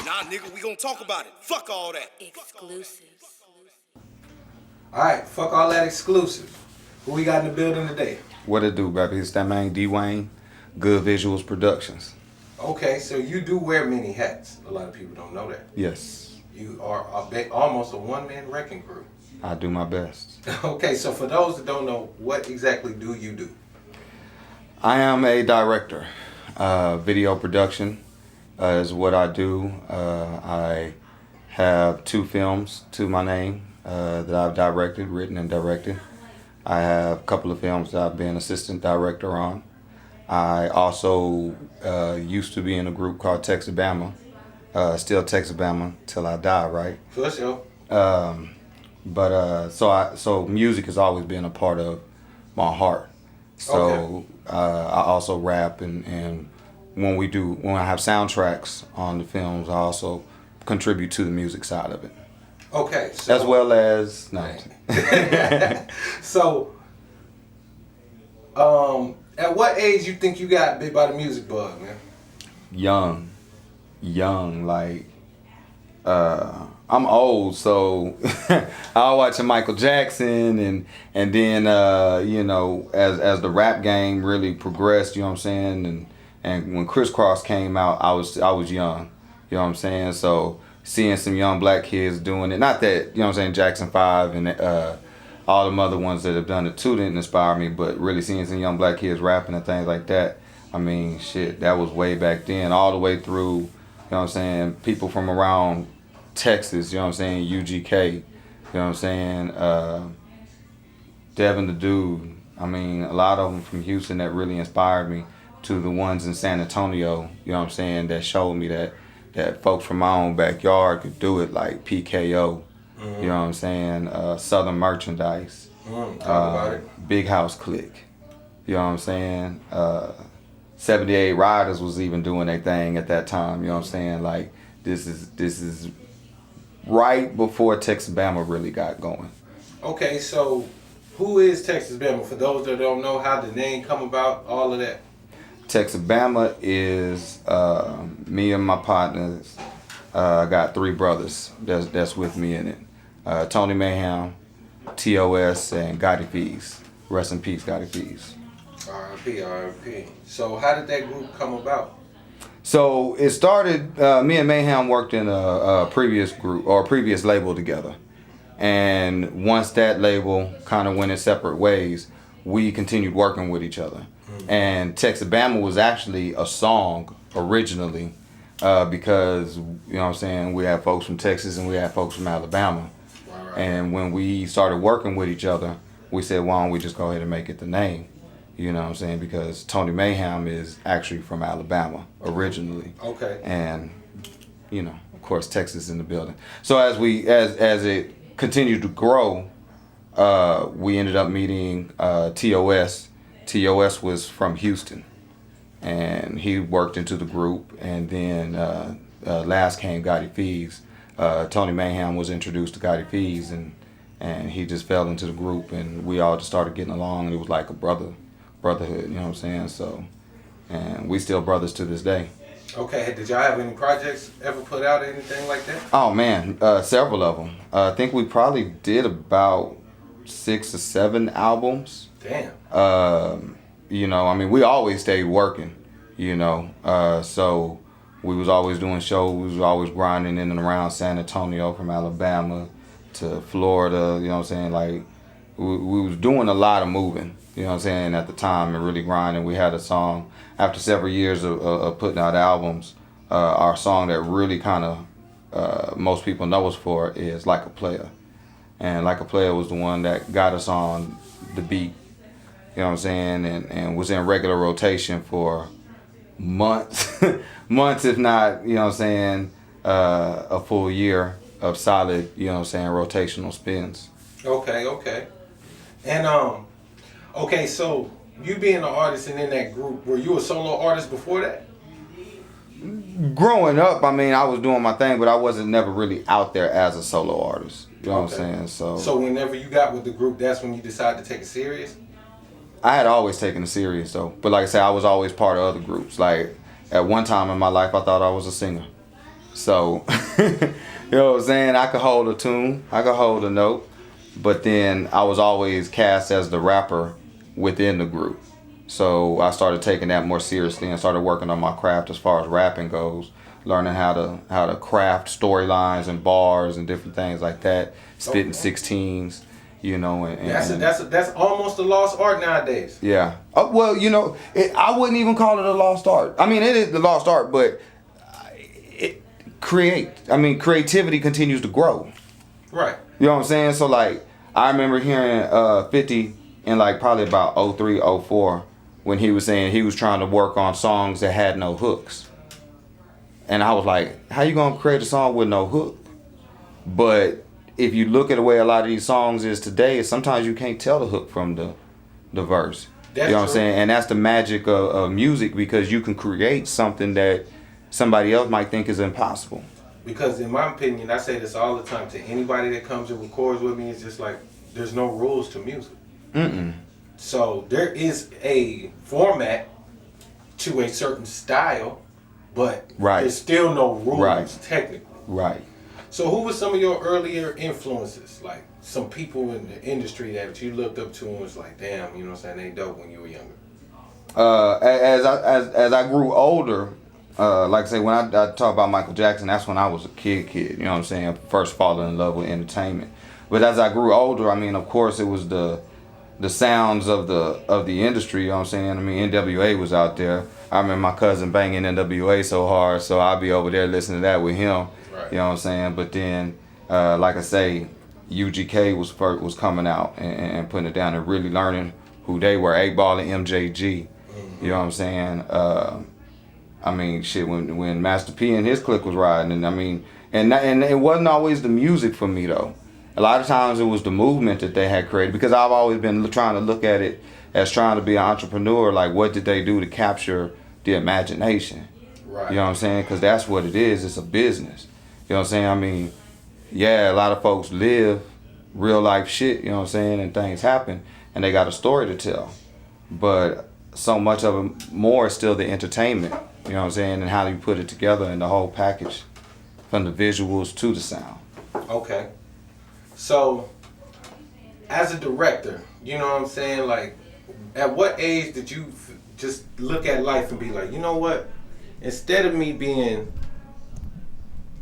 Nah, nigga, we gonna talk about it. Fuck all that. Exclusives. Alright, fuck all that exclusive. Who we got in the building today? What it do, baby? It's that man D-Wayne, Good Visualz Productions. Okay, so you do wear many hats. A lot of people don't know that. Yes, You are almost a one-man wrecking crew. I do my best. Okay, so for those that don't know, what exactly do you do? I am a director. Video production is what I do. I have 2 films to my name that I've directed, written and directed. I have a couple of films that I've been assistant director on. I also used to be in a group called Texabama. Still Texabama till I die, right? For sure. So music has always been a part of my heart. So I also rap and when I have soundtracks on the films, I also contribute to the music side of it. Okay, so As well as so at what age you think you got bit by the music bug, man? young, like I'm old, so I was watching Michael Jackson and then as the rap game really progressed, you know what I'm saying, and when Criss Cross came out, I was young, you know what I'm saying, so seeing some young black kids doing it, not that, you know what I'm saying, Jackson 5 and all them other ones that have done it too didn't inspire me, but really seeing some young black kids rapping and things like that, I mean, shit, that was way back then, all the way through, you know what I'm saying, people from around Texas, you know what I'm saying, UGK, you know what I'm saying, Devin the Dude, I mean, a lot of them from Houston that really inspired me, to the ones in San Antonio, you know what I'm saying, that showed me that folks from my own backyard could do it, like PKO, you know what I'm saying, Southern Merchandise, Talk about it. Big House Click, you know what I'm saying, 78 Riders was even doing their thing at that time, you know what I'm saying, like, this is right before Texabama really got going. Okay, so who is Texabama? For those that don't know, how the name come about, all of that. Texabama is me and my partners. I got 3 brothers that's with me in it. Tony Mayhem, TOS, and Gotti Fees. Rest in peace, Gotti Fees. R.I.P. R.I.P. So how did that group come about? So it started, me and Mayhem worked in a previous group or a previous label together. And once that label kind of went in separate ways, we continued working with each other. And Texabama was actually a song originally because, you know what I'm saying, we had folks from Texas and we had folks from Alabama. Right. And when we started working with each other, we said, why don't we just go ahead and make it the name? You know what I'm saying? Because Tony Mayhem is actually from Alabama originally. Okay. And, you know, of course, Texas in the building. So as it continued to grow, we ended up meeting TOS. TOS was from Houston, and he worked into the group, and then last came Gotti Fees. Tony Mayhem was introduced to Gotti Fees, and he just fell into the group, and we all just started getting along, and it was like a brotherhood, you know what I'm saying? So, and we still brothers to this day. Okay, did y'all have any projects ever put out, anything like that? Oh man, several of them. I think we probably did about 6 or 7 albums. Damn. You know, I mean, we always stayed working, you know, so we was always doing shows, we was always grinding in and around San Antonio, from Alabama to Florida, you know what I'm saying, like, we was doing a lot of moving, you know what I'm saying, at the time, and really grinding. We had a song, after several years of putting out albums, our song that really kind of, most people know us for is Like a Player. And Like a Player was the one that got us on the beat, you know what I'm saying, and was in regular rotation for months, months if not, you know what I'm saying, a full year of solid, you know what I'm saying, rotational spins. Okay. And okay, so you being an artist and in that group, were you a solo artist before that? Growing up, I mean, I was doing my thing, but I wasn't never really out there as a solo artist. You know what I'm saying? So whenever you got with the group, that's when you decided to take it serious? I had always taken it serious though. But like I said, I was always part of other groups. Like at one time in my life, I thought I was a singer. So, you know what I'm saying? I could hold a tune, I could hold a note, but then I was always cast as the rapper within the group. So I started taking that more seriously and started working on my craft as far as rapping goes, learning how to craft storylines and bars and different things like that, spitting 16s, you know. That's almost a lost art nowadays. Yeah. Well, you know, I wouldn't even call it a lost art. I mean, it is the lost art, but creativity continues to grow. Right. You know what I'm saying? So like, I remember hearing 50 in like probably about 03, 04 when he was saying he was trying to work on songs that had no hooks. And I was like, how you gonna create a song with no hook? But if you look at the way a lot of these songs is today, sometimes you can't tell the hook from the verse. That's you know what I'm true. saying? And that's the magic of music, because you can create something that somebody else might think is impossible. Because in my opinion, I say this all the time to anybody that comes and records with me, it's just like, there's no rules to music. So there is a format to a certain style, but there's still no rules technically. Right. So who were some of your earlier influences? Like some people in the industry that you looked up to and was like, damn, you know what I'm saying, they dope when you were younger. As I grew older, like I say, when I talk about Michael Jackson, that's when I was a kid, you know what I'm saying, first falling in love with entertainment. But as I grew older, I mean, of course, it was the sounds of the industry, you know what I'm saying? I mean, NWA was out there. I remember my cousin banging NWA so hard, so I'd be over there listening to that with him. Right. You know what I'm saying? But then, like I say, UGK was coming out and putting it down and really learning who they were. 8-Ball and MJG. You know what I'm saying? I mean, shit, when Master P and his clique was riding, and I mean, and it wasn't always the music for me though. A lot of times it was the movement that they had created, because I've always been trying to look at it as trying to be an entrepreneur. Like, what did they do to capture the imagination? Right. You know what I'm saying? Because that's what it is. It's a business. You know what I'm saying? I mean, yeah, a lot of folks live real life shit, you know what I'm saying, and things happen, and they got a story to tell. But so much of it more is still the entertainment, you know what I'm saying, and how you put it together in the whole package, from the visuals to the sound. Okay. So, as a director, you know what I'm saying, like, at what age did you just look at life and be like, you know what, instead of me being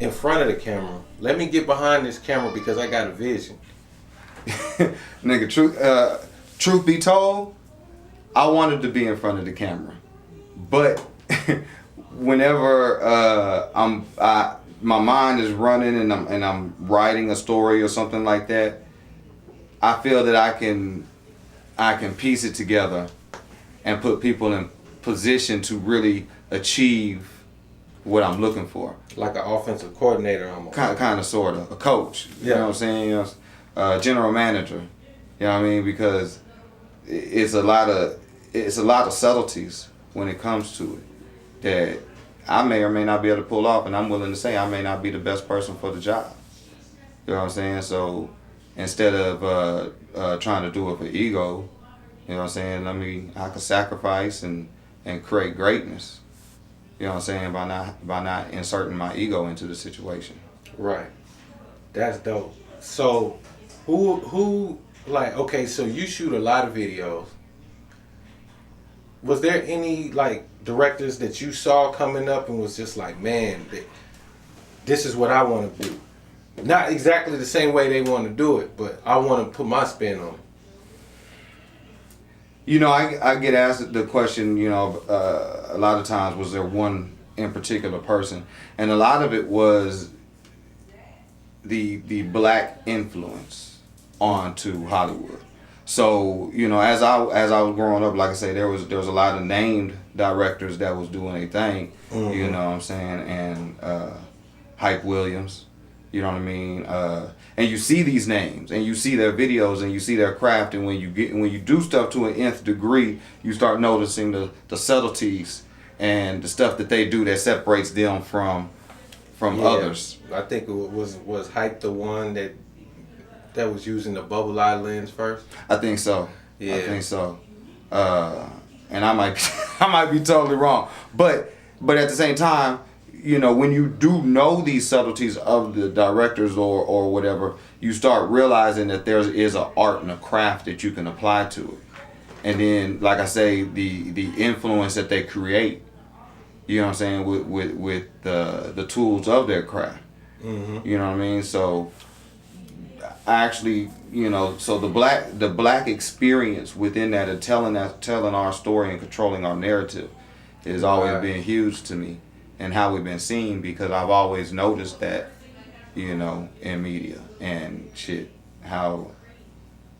in front of the camera, let me get behind this camera because I got a vision? Nigga, truth be told, I wanted to be in front of the camera, but whenever my mind is running and I'm writing a story or something like that, I feel that I can piece it together and put people in position to really achieve what I'm looking for. Like an offensive coordinator almost. Kind of, sort of. A coach. You Yeah. know what I'm saying? You know, general manager. You know what I mean? Because it's a lot of subtleties when it comes to it that I may or may not be able to pull off, and I'm willing to say I may not be the best person for the job. You know what I'm saying? So instead of trying to do it for ego, you know what I'm saying, I can sacrifice and create greatness. You know what I'm saying, by not inserting my ego into the situation. Right. That's dope. So who like, okay, so you shoot a lot of videos. Was there any like directors that you saw coming up and was just like, man, this is what I want to do? Not exactly the same way they want to do it, but I want to put my spin on it. You know, I get asked the question, you know, a lot of times, was there one in particular person? And a lot of it was the black influence onto Hollywood. So, you know, as I was growing up, like I say, there was a lot of named directors that was doing a thing, you know what I'm saying, and Hype Williams, you know what I mean, and you see these names and you see their videos and you see their craft, and when you do stuff to an nth degree, you start noticing the subtleties and the stuff that they do that separates them from others. I think it was Hype the one that was using the bubble eye lens first. I think so. Yeah. I think so. And I might be totally wrong, but at the same time, you know, when you do know these subtleties of the directors or whatever, you start realizing that there is an art and a craft that you can apply to it. And then, like I say, the influence that they create, you know what I'm saying, with the tools of their craft. Mm-hmm. You know what I mean? So I actually, you know, so the black experience within that of telling our story and controlling our narrative has always been huge to me, and how we've been seen, because I've always noticed that, you know, in media and shit, how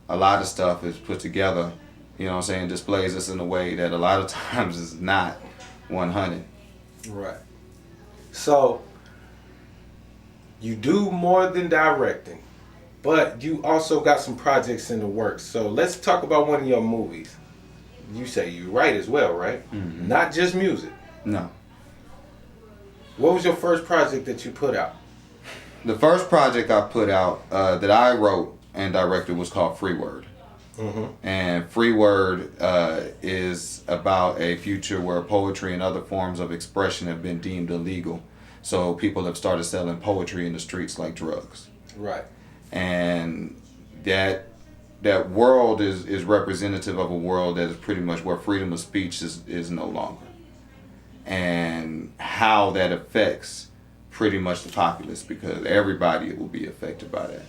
a lot of stuff is put together, you know what I'm saying, displays us in a way that a lot of times is not 100. Right. So you do more than directing, but you also got some projects in the works. So let's talk about one of your movies. You say you write as well, right? Mm-hmm. Not just music. No. What was your first project that you put out? The first project I put out that I wrote and directed was called Free Word. Mm-hmm. And Free Word is about a future where poetry and other forms of expression have been deemed illegal. So people have started selling poetry in the streets like drugs. Right. And that world is representative of a world that is pretty much where freedom of speech is no longer. And how that affects pretty much the populace, because everybody will be affected by that.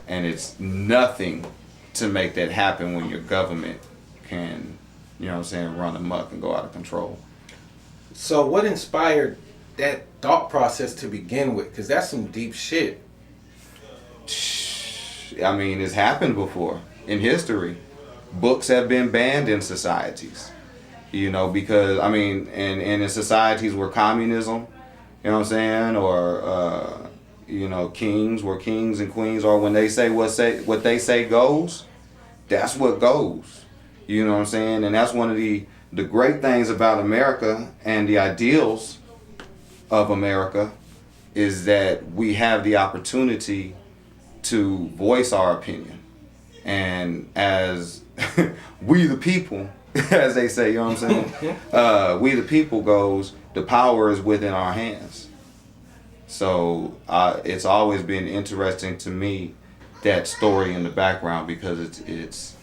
And it's nothing to make that happen when your government can, you know what I'm saying, run amok and go out of control. So what inspired that thought process to begin with? Because that's some deep shit. I mean, it's happened before in history. Books have been banned in societies, you know, because, I mean, and in societies where communism, you know what I'm saying, or, you know, kings were kings and queens, or when they say what they say goes, that's what goes. You know what I'm saying? And that's one of the great things about America and the ideals of America, is that we have the opportunity to voice our opinion. And as we the people, as they say, you know what I'm saying? We the people goes, the power is within our hands. So it's always been interesting to me, that story in the background, because it's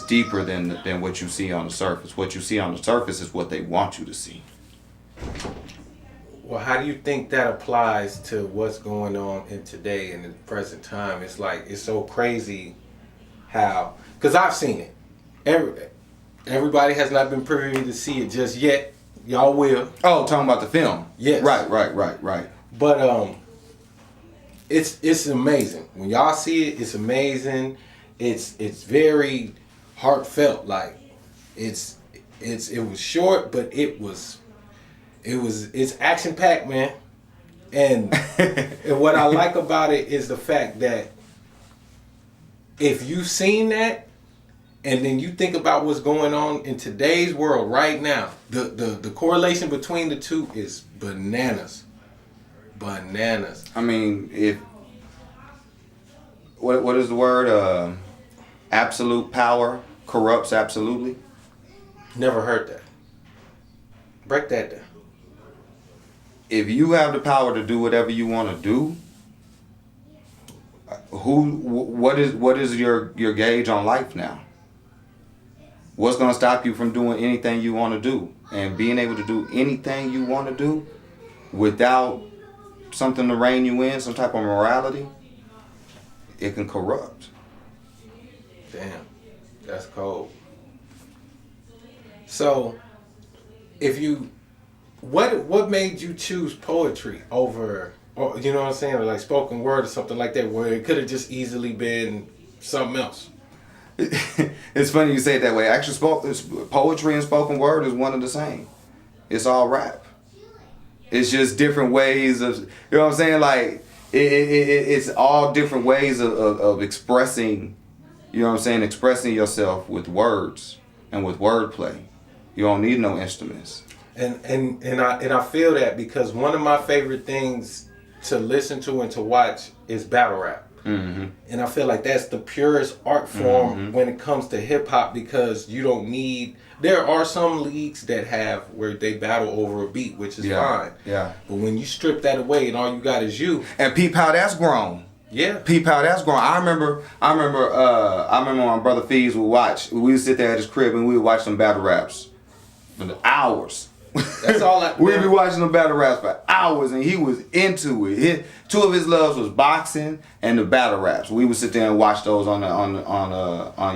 deeper than what you see on the surface. What you see on the surface is what they want you to see. Well, how do you think that applies to what's going on in today and in the present time? It's like, it's so crazy how, because I've seen it. Everybody has not been privy to see it just yet. Y'all will. Oh, talking about the film? Yes. Right. But it's amazing. When y'all see it, it's amazing. It's very heartfelt. Like it was short, but it's action packed, man. And and what I like about it is the fact that if you've seen that, and then you think about what's going on in today's world right now, the correlation between the two is bananas. I mean, what is the word? Absolute power corrupts absolutely. Never heard that. Break that down. If you have the power to do whatever you want to do, what is your gauge on life now? What's going to stop you from doing anything you want to do, and being able to do anything you want to do without something to rein you in, some type of morality? It can corrupt. Damn, that's cold. So, what made you choose poetry over, or you know what I'm saying, or like spoken word or something like that, where it could have just easily been something else? It's funny you say it that way. Actually, poetry and spoken word is one and the same. It's all rap. It's just different ways of, you know what I'm saying? Like, it's all different ways of expressing, you know what I'm saying, expressing yourself with words and with wordplay. You don't need no instruments. And I feel that, because one of my favorite things to listen to and to watch is battle rap. And I feel like that's the purest art form when it comes to hip hop, because you don't need. There are some leagues that have where they battle over a beat, which is fine. Yeah. But when you strip that away and all you got is you. And peep how that's grown. Yeah. Peep how that's grown. I remember my brother F.A.D.E would watch. We would sit there at his crib and we would watch some battle raps for the hours. That's all I. We'd be watching the battle raps for hours, and he was into it. Two of his loves was boxing and the battle raps. We would sit there and watch those on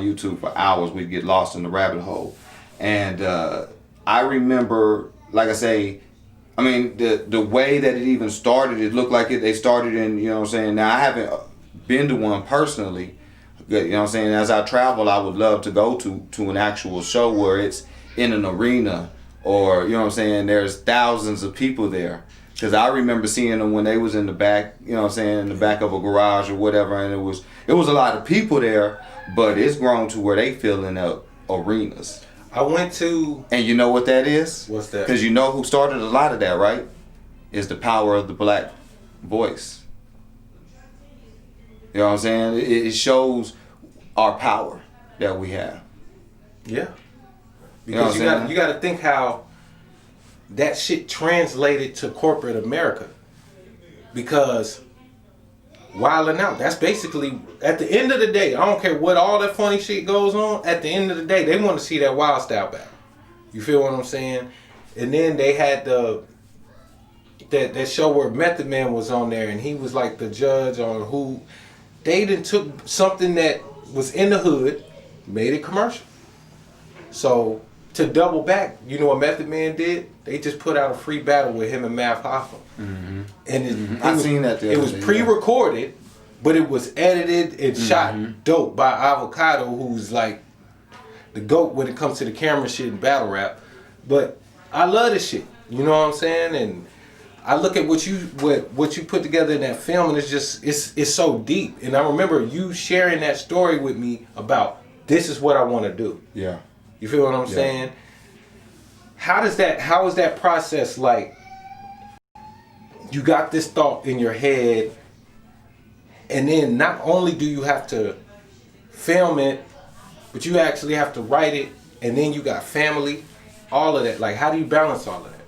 YouTube for hours. We'd get lost in the rabbit hole. And I remember, like I say, I mean, the way that it even started, it looked like they started in, you know what I'm saying? Now, I haven't been to one personally. You know what I'm saying? As I travel, I would love to go to an actual show where it's in an arena, or, you know what I'm saying, there's thousands of people there. Because I remember seeing them when they was in the back, you know what I'm saying, in the back of a garage or whatever, and it was a lot of people there, but it's grown to where they filling up arenas. I went to... And you know what that is? What's that? Because you know who started a lot of that, right? Is the power of the black voice. You know what I'm saying? It shows our power that we have. Yeah. Because you got to think how that shit translated to corporate America. Because wilding out, that's basically, at the end of the day, I don't care what all that funny shit goes on, at the end of the day, they want to see that wild style battle. You feel what I'm saying? And then they had that show where Method Man was on there, and he was like the judge on who, they done took something that was in the hood, made it commercial. So to double back, you know what Method Man did? They just put out a free battle with him and Math Hoffa. And I seen that. It was pre-recorded, but it was edited and shot dope by Avocado, who's like the GOAT when it comes to the camera shit and battle rap. But I love this shit. You know what I'm saying? And I look at what you put together in that film, and it's just it's so deep. And I remember you sharing that story with me about, this is what I want to do. Yeah. You feel what I'm saying? How is that process like? You got this thought in your head, and then not only do you have to film it, but you actually have to write it, and then you got family, all of that. Like, how do you balance all of that?